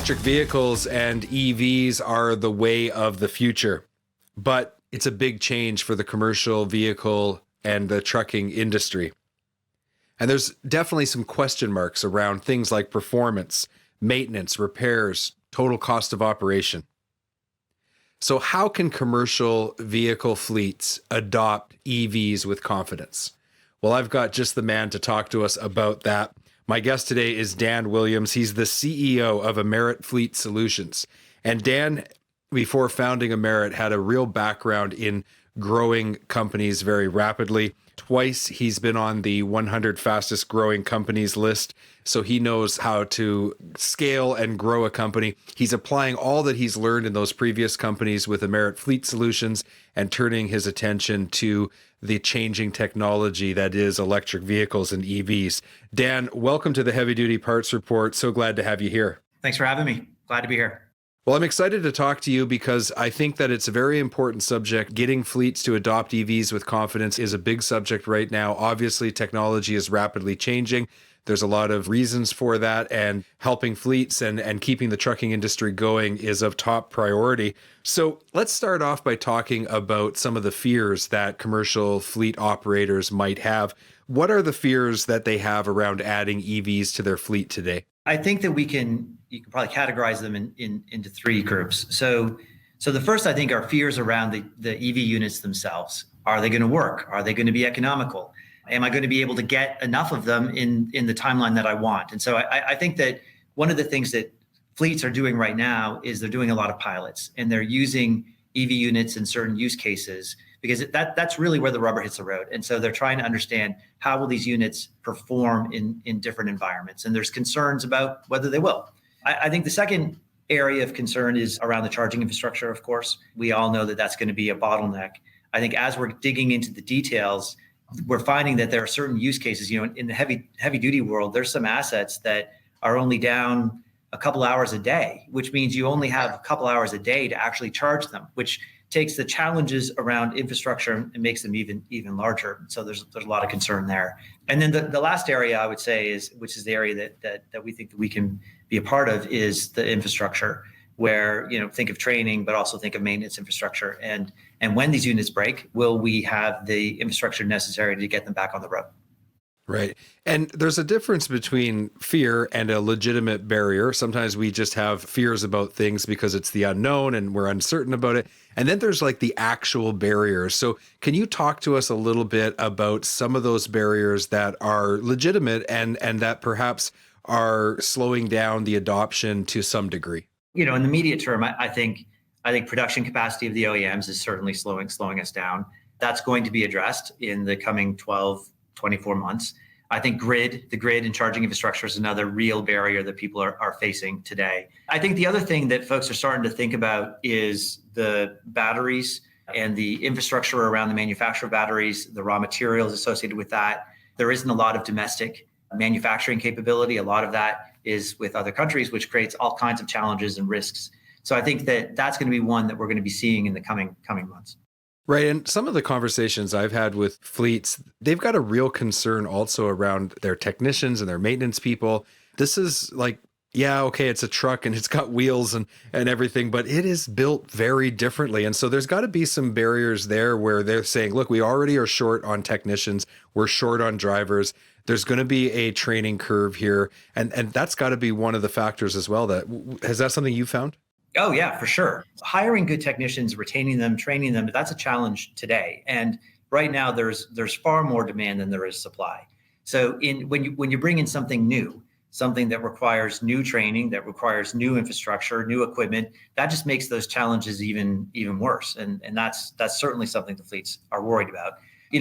Electric vehicles and EVs are the way of the future, but it's a big change for the commercial vehicle and the trucking industry. And there's definitely some question marks around things like performance, maintenance, repairs, total cost of operation. So how can commercial vehicle fleets adopt EVs with confidence? Well, I've got just the man to talk to us about that. My guest today is Dan Williams. He's the CEO of Amerit Fleet Solutions. And Dan, before founding Amerit, had a real background in growing companies very rapidly. Twice he's been on the 100 fastest growing companies list, so he knows how to scale and grow a company. He's applying all that he's learned in those previous companies with Amerit Fleet Solutions and turning his attention to the changing technology that is electric vehicles and EVs. Dan, welcome to the Heavy Duty Parts Report. So glad to have you here. Thanks for having me. Glad to be here. Well, I'm excited to talk to you because I think that it's a very important subject. Getting fleets to adopt EVs with confidence is a big subject right now. Obviously, technology is rapidly changing. There's a lot of reasons for that, and helping fleets and keeping the trucking industry going is of top priority. So let's start off by talking about some of the fears that commercial fleet operators might have. What are the fears that they have around adding EVs to their fleet today? I think that you can probably categorize them into three groups. So the first, I think, are fears around the EV units themselves. Are they going to work? Are they going to be economical? Am I going to be able to get enough of them in the timeline that I want? And so I think that one of the things that fleets are doing right now is they're doing a lot of pilots, and they're using EV units in certain use cases because that's really where the rubber hits the road. And so they're trying to understand how will these units perform in different environments. And there's concerns about whether they will. I think the second area of concern is around the charging infrastructure, of course. We all know that that's going to be a bottleneck. I think as we're digging into the details, we're finding that there are certain use cases, in the heavy duty world, there's some assets that are only down a couple hours a day, which means you only have a couple hours a day to actually charge them, which takes the challenges around infrastructure and makes them even larger. So there's a lot of concern there. And then the last area I would say which is the area that we think that we can be a part of, is the infrastructure, where, think of training, but also think of maintenance infrastructure. And when these units break, will we have the infrastructure necessary to get them back on the road? Right. And there's a difference between fear and a legitimate barrier. Sometimes we just have fears about things because it's the unknown and we're uncertain about it. And then there's like the actual barriers. So can you talk to us a little bit about some of those barriers that are legitimate and that perhaps are slowing down the adoption to some degree? In the immediate term, I think production capacity of the OEMs is certainly slowing us down. That's going to be addressed in the coming 12, 24 months. I think the grid and charging infrastructure is another real barrier that people are facing today. I think the other thing that folks are starting to think about is the batteries and the infrastructure around the manufacture of batteries, the raw materials associated with that. There isn't a lot of domestic manufacturing capability. A lot of that is with other countries, which creates all kinds of challenges and risks. So I think that that's going to be one that we're going to be seeing in the coming months. Right. And some of the conversations I've had with fleets, they've got a real concern also around their technicians and their maintenance people. This is like, yeah, okay, it's a truck and it's got wheels and everything, but it is built very differently. And so there's got to be some barriers there where they're saying, look, we already are short on technicians. We're short on drivers. There's going to be a training curve here. And that's got to be one of the factors as well. Is that something you found? Oh, yeah, for sure. Hiring good technicians, retaining them, training them, that's a challenge today. And right now there's far more demand than there is supply. So when you bring in something new, something that requires new training, that requires new infrastructure, new equipment, that just makes those challenges even worse. And that's certainly something the fleets are worried about.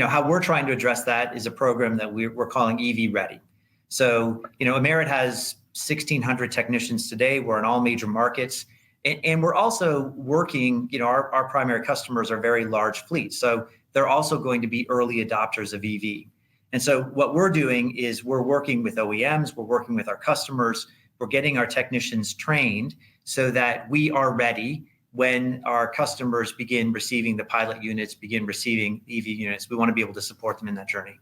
How we're trying to address that is a program that we're calling EV Ready. So, Amerit has 1,600 technicians today. We're in all major markets. And we're also working, our primary customers are very large fleets. So they're also going to be early adopters of EV. And so what we're doing is we're working with OEMs, we're working with our customers, we're getting our technicians trained so that we are ready when our customers begin receiving the pilot units, begin receiving EV units. We want to be able to support them in that journey.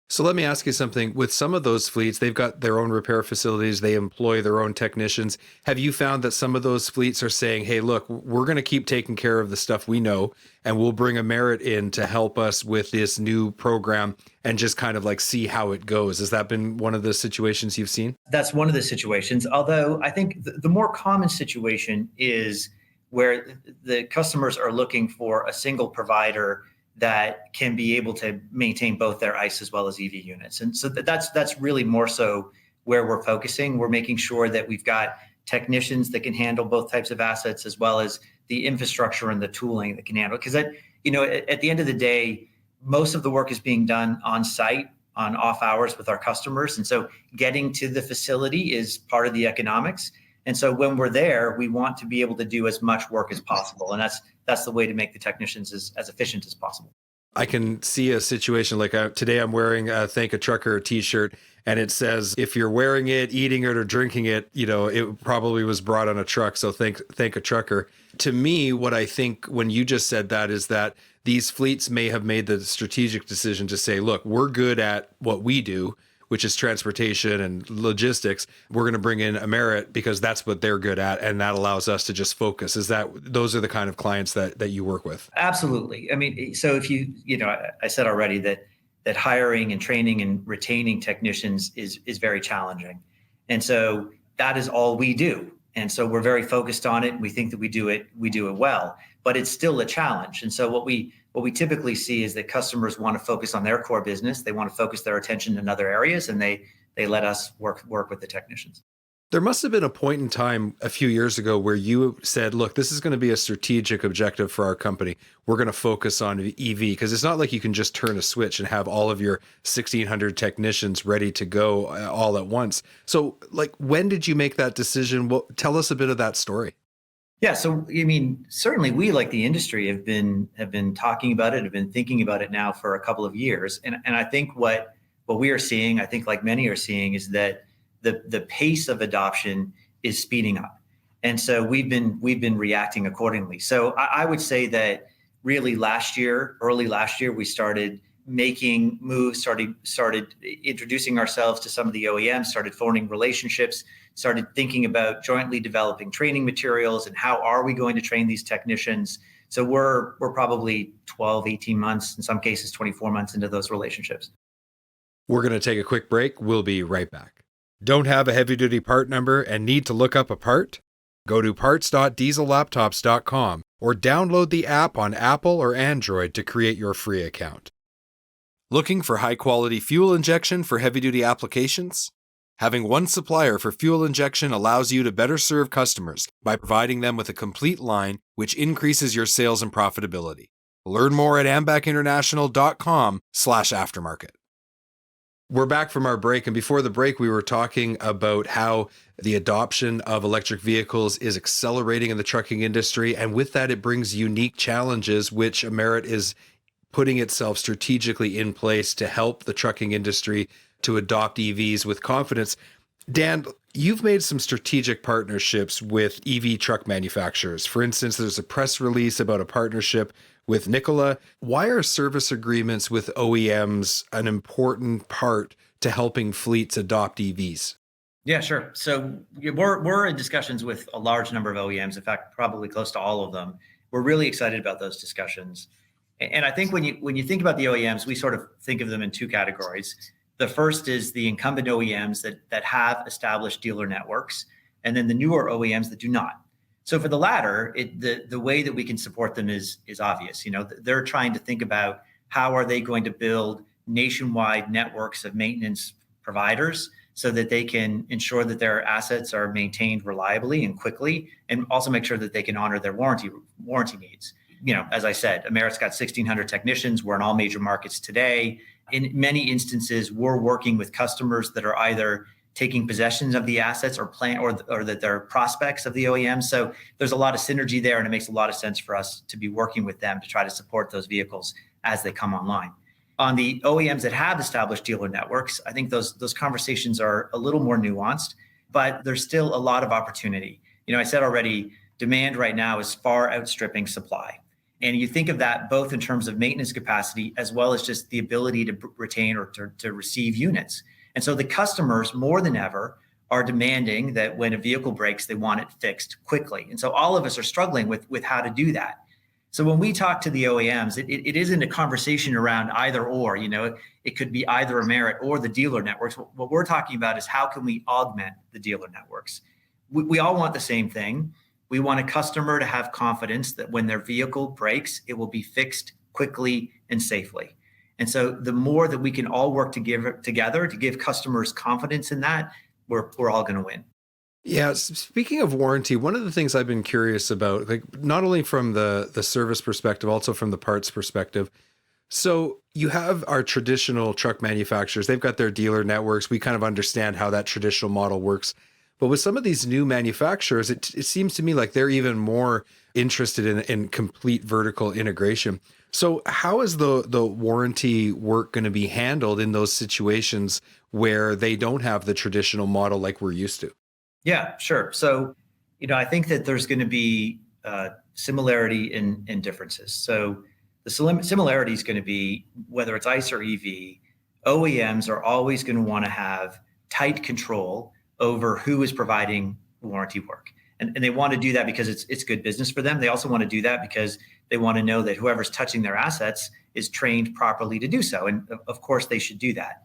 So let me ask you something. With some of those fleets, they've got their own repair facilities, they employ their own technicians. Have you found that some of those fleets are saying, hey, look, we're going to keep taking care of the stuff we know, and we'll bring a Merit in to help us with this new program and just kind of like see how it goes? Has that been one of the situations you've seen? That's one of the situations. Although I think the more common situation is where the customers are looking for a single provider that can be able to maintain both their ICE as well as EV units. And so that's really more so where we're focusing. We're making sure that we've got technicians that can handle both types of assets as well as the infrastructure and the tooling that can handle. Because at the end of the day, most of the work is being done on site on off hours with our customers. And so getting to the facility is part of the economics. And so when we're there, we want to be able to do as much work as possible. And that's the way to make the technicians as efficient as possible. I can see a situation like today I'm wearing a Thank a Trucker t-shirt, and it says, if you're wearing it, eating it, or drinking it, it probably was brought on a truck. So thank a trucker. To me, what I think when you just said that is that these fleets may have made the strategic decision to say, look, we're good at what we do, which is transportation and logistics. We're going to bring in a Merit because that's what they're good at, and that allows us to just focus. Those are the kind of clients that you work with? Absolutely. I mean, so if I said already that hiring and training and retaining technicians is very challenging. And so that is all we do. And so we're very focused on it. We think that we do it well, but it's still a challenge. And so what we typically see is that customers want to focus on their core business. They want to focus their attention in other areas, and they let us work with the technicians. There must have been a point in time a few years ago where you said, look, this is going to be a strategic objective for our company. We're going to focus on EV, because it's not like you can just turn a switch and have all of your 1,600 technicians ready to go all at once. So when did you make that decision? Well, tell us a bit of that story. Yeah, so I mean, certainly we, like the industry, have been talking about it, have been thinking about it now for a couple of years. And I think what we are seeing, I think like many are seeing, is that the pace of adoption is speeding up. And so we've been reacting accordingly. So I would say that really early last year, we started making moves, started introducing ourselves to some of the OEMs, started forming relationships, started thinking about jointly developing training materials and how are we going to train these technicians. So we're probably 12, 18 months, in some cases 24 months into those relationships. We're going to take a quick break. We'll be right back. Don't have a heavy-duty part number and need to look up a part? Go to parts.diesellaptops.com or download the app on Apple or Android to create your free account. Looking for high-quality fuel injection for heavy-duty applications? Having one supplier for fuel injection allows you to better serve customers by providing them with a complete line, which increases your sales and profitability. Learn more at ambackinternational.com/aftermarket. We're back from our break, and before the break, we were talking about how the adoption of electric vehicles is accelerating in the trucking industry, and with that, it brings unique challenges, which Merit is putting itself strategically in place to help the trucking industry to adopt EVs with confidence. Dan, you've made some strategic partnerships with EV truck manufacturers. For instance, there's a press release about a partnership with Nikola. Why are service agreements with OEMs an important part to helping fleets adopt EVs? Yeah, sure. So we're in discussions with a large number of OEMs. In fact, probably close to all of them. We're really excited about those discussions. And I think when you think about the OEMs, we sort of think of them in two categories. The first is the incumbent OEMs that have established dealer networks, and then the newer OEMs that do not. So for the latter, the way that we can support them is obvious. They're trying to think about how are they going to build nationwide networks of maintenance providers so that they can ensure that their assets are maintained reliably and quickly, and also make sure that they can honor their warranty needs. As I said, Merit's got 1,600 technicians. We're in all major markets today. In many instances, we're working with customers that are either taking possession of the assets or that they're prospects of the OEM. So there's a lot of synergy there, and it makes a lot of sense for us to be working with them to try to support those vehicles as they come online. On the OEMs that have established dealer networks, I think those conversations are a little more nuanced, but there's still a lot of opportunity. I said already, demand right now is far outstripping supply. And you think of that both in terms of maintenance capacity as well as just the ability to retain or to receive units. And so the customers, more than ever, are demanding that when a vehicle breaks, they want it fixed quickly. And so all of us are struggling with how to do that. So when we talk to the OEMs, it isn't a conversation around either or, it could be either a Merit or the dealer networks. What we're talking about is how can we augment the dealer networks? We all want the same thing. We want a customer to have confidence that when their vehicle breaks, it will be fixed quickly and safely. And so the more that we can all work together to give customers confidence in that, we're all going to win. Yeah, speaking of warranty, one of the things I've been curious about, like not only from the service perspective, also from the parts perspective. So you have our traditional truck manufacturers, they've got their dealer networks. We kind of understand how that traditional model works. But with some of these new manufacturers, it seems to me like they're even more interested in complete vertical integration. So how is the warranty work going to be handled in those situations where they don't have the traditional model like we're used to? Yeah, sure. So, I think that there's going to be similarity in differences. So the similarity is going to be whether it's ICE or EV, OEMs are always going to want to have tight control over who is providing warranty work. And they want to do that because it's good business for them. They also want to do that because they want to know that whoever's touching their assets is trained properly to do so. And of course, they should do that.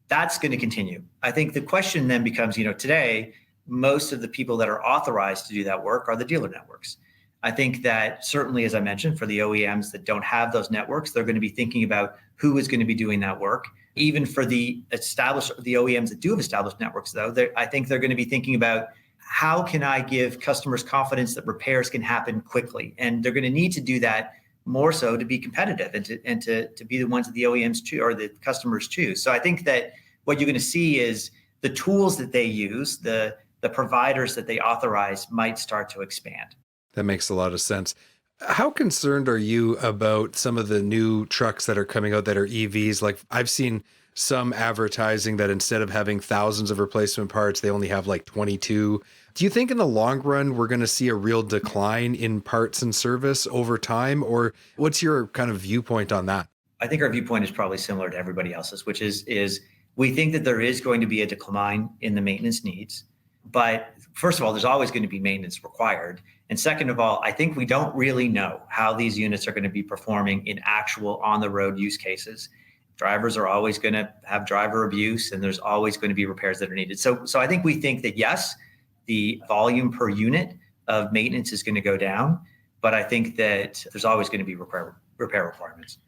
That's going to continue. I think the question then becomes, today, most of the people that are authorized to do that work are the dealer networks. I think that certainly, as I mentioned, for the OEMs that don't have those networks, they're going to be thinking about who is going to be doing that work. Even for the OEMs that do have established networks, though, I think they're going to be thinking about how can I give customers confidence that repairs can happen quickly? And they're going to need to do that more so to be competitive and to be the ones that the OEMs choose or the customers choose. So I think that what you're going to see is the tools that they use, the providers that they authorize might start to expand. That makes a lot of sense. How concerned are you about some of the new trucks that are coming out that are EVs? Like I've seen some advertising that instead of having thousands of replacement parts, they only have like 22. Do you think in the long run, we're going to see a real decline in parts and service over time? Or what's your kind of viewpoint on that? I think our viewpoint is probably similar to everybody else's, which is we think that there is going to be a decline in the maintenance needs. But first of all, there's always going to be maintenance required. And second of all, I think we don't really know how these units are going to be performing in actual on-the-road use cases. Drivers are always going to have driver abuse, and there's always going to be repairs that are needed. So I think we think that, yes, the volume per unit of maintenance is going to go down, but I think that there's always going to be repair requirements.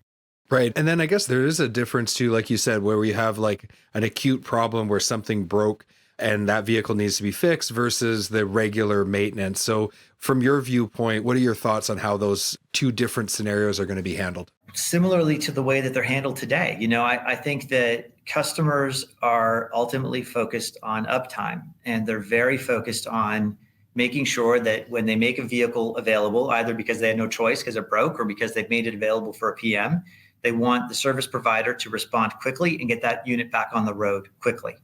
Right. And then I guess there is a difference too, like you said, where we have like an acute problem where something broke and that vehicle needs to be fixed versus the regular maintenance. So from your viewpoint, what are your thoughts on how those two different scenarios are going to be handled? Similarly to the way that they're handled today. I think that customers are ultimately focused on uptime, and they're very focused on making sure that when they make a vehicle available, either because they had no choice because it broke or because they've made it available for a PM, they want the service provider to respond quickly and get that unit back on the road quickly.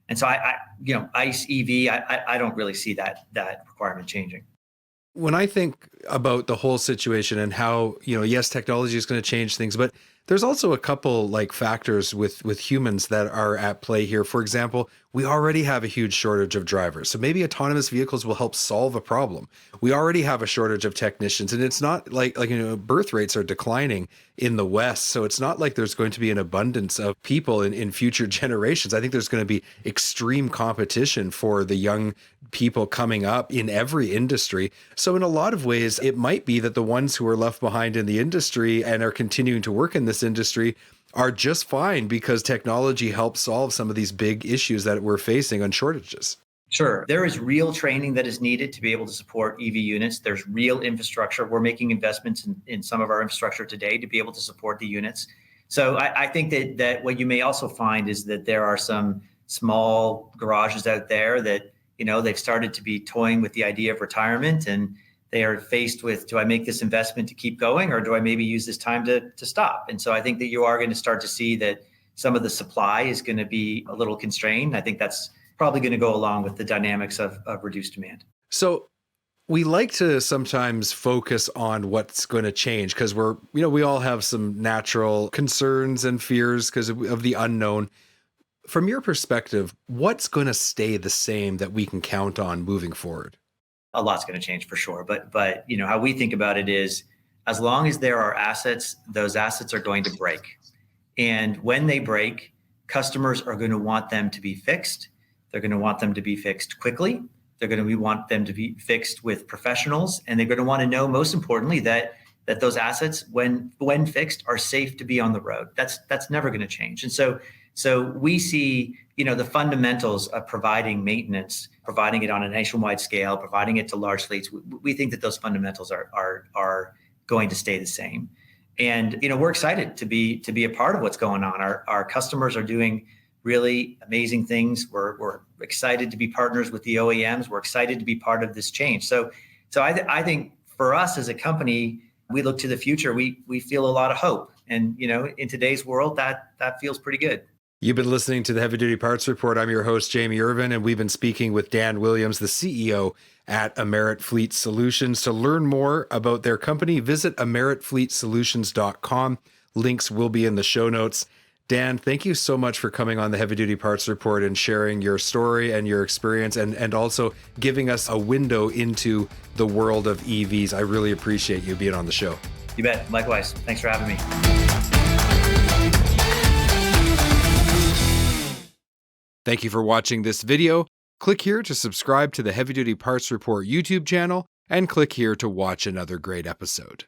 And so ICE, EV, I don't really see that requirement changing. When I think about the whole situation and how, yes, technology is going to change things, but there's also a couple like factors with humans that are at play here. For example, we already have a huge shortage of drivers. So maybe autonomous vehicles will help solve a problem. We already have a shortage of technicians, and it's not like birth rates are declining in the West. So it's not like there's going to be an abundance of people in future generations. I think there's going to be extreme competition for the young people coming up in every industry. So in a lot of ways, it might be that the ones who are left behind in the industry and are continuing to work in this industry are just fine because technology helps solve some of these big issues that we're facing on shortages. Sure. There is real training that is needed to be able to support EV units. There's real infrastructure. We're making investments in some of our infrastructure today to be able to support the units. So I think that what you may also find is that there are some small garages out there that, they've started to be toying with the idea of retirement, and they are faced with, do I make this investment to keep going, or do I maybe use this time to stop? And so I think that you are going to start to see that some of the supply is going to be a little constrained. I think that's probably going to go along with the dynamics of reduced demand. So We like to sometimes focus on what's going to change because we all have some natural concerns and fears because of the unknown. From your perspective, what's going to stay the same that we can count on moving forward? A lot's going to change for sure. But how we think about it is, as long as there are assets, those assets are going to break. And when they break, customers are going to want them to be fixed. They're going to want them to be fixed quickly. They're going to want them to be fixed with professionals. And they're going to want to know, most importantly, that those assets, when fixed, are safe to be on the road. That's never going to change. And so we see, the fundamentals of providing maintenance, providing it on a nationwide scale, providing it to large fleets. We think that those fundamentals are going to stay the same. And we're excited to be a part of what's going on. Our customers are doing really amazing things. We're excited to be partners with the OEMs. We're excited to be part of this change. So I think for us as a company, we look to the future. We feel a lot of hope, and in today's world, that feels pretty good. You've been listening to the Heavy Duty Parts Report. I'm your host, Jamie Irvin, and we've been speaking with Dan Williams, the CEO at Amerit Fleet Solutions. To learn more about their company, visit ameritfleetsolutions.com. Links will be in the show notes. Dan, thank you so much for coming on the Heavy Duty Parts Report and sharing your story and your experience and also giving us a window into the world of EVs. I really appreciate you being on the show. You bet. Likewise. Thanks for having me. Thank you for watching this video. Click here to subscribe to the Heavy Duty Parts Report YouTube channel and click here to watch another great episode.